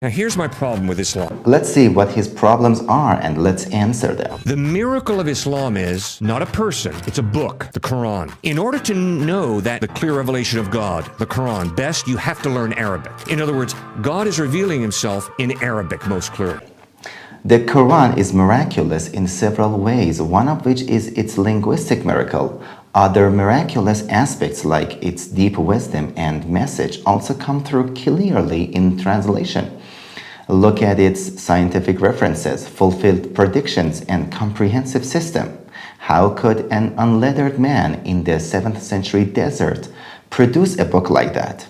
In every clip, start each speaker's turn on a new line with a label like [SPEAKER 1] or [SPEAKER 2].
[SPEAKER 1] Now here's my problem with Islam.
[SPEAKER 2] Let's see what his problems are and let's answer them.
[SPEAKER 1] The miracle of Islam is not a person, it's a book, the Quran. In order to know that the clear revelation of God, the Quran, best, you have to learn Arabic. In other words, God is revealing himself in Arabic most clearly.
[SPEAKER 2] The Quran is miraculous in several ways, one of which is its linguistic miracle. Other miraculous aspects like its deep wisdom and message also come through clearly in translation. Look at its scientific references, fulfilled predictions, and comprehensive system. How could an unlettered man in the 7th century desert produce a book like that?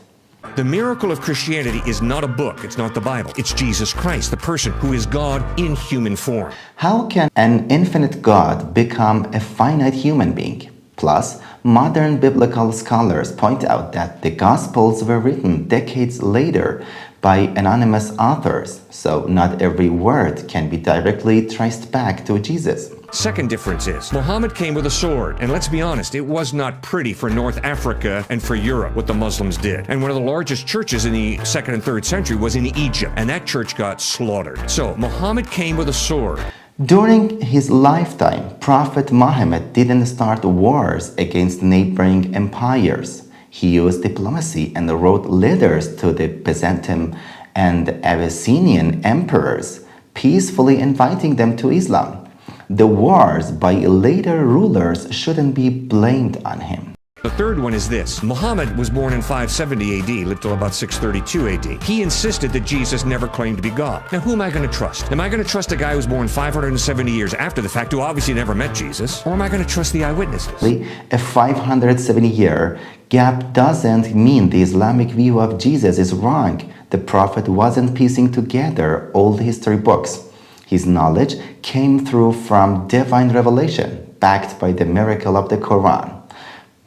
[SPEAKER 1] The miracle of Christianity is not a book, it's not the Bible. It's Jesus Christ, the person who is God in human form.
[SPEAKER 2] How can an infinite God become a finite human being? Plus, modern biblical scholars point out that the Gospels were written decades later by anonymous authors, so not every word can be directly traced back to Jesus.
[SPEAKER 1] Second difference is, Muhammad came with a sword, and let's be honest, it was not pretty for North Africa and for Europe what the Muslims did. And one of the largest churches in the 2nd and 3rd century was in Egypt, and that church got slaughtered. So, Muhammad came with a sword.
[SPEAKER 2] During his lifetime, Prophet Muhammad didn't start wars against neighboring empires. He used diplomacy and wrote letters to the Byzantine and Abyssinian emperors, peacefully inviting them to Islam. The wars by later rulers shouldn't be blamed on him.
[SPEAKER 1] The third one is this. Muhammad was born in 570 AD, lived till about 632 AD. He insisted that Jesus never claimed to be God. Now, who am I going to trust? Am I going to trust a guy who was born 570 years after the fact, who obviously never met Jesus? Or am I going to trust the eyewitnesses?
[SPEAKER 2] A 570-year gap doesn't mean the Islamic view of Jesus is wrong. The Prophet wasn't piecing together old history books. His knowledge came through from divine revelation, backed by the miracle of the Quran.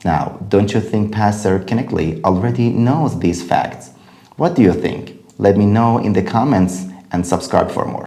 [SPEAKER 2] Now, don't you think Pastor Knechtle already knows these facts? What do you think? Let me know in the comments and subscribe for more.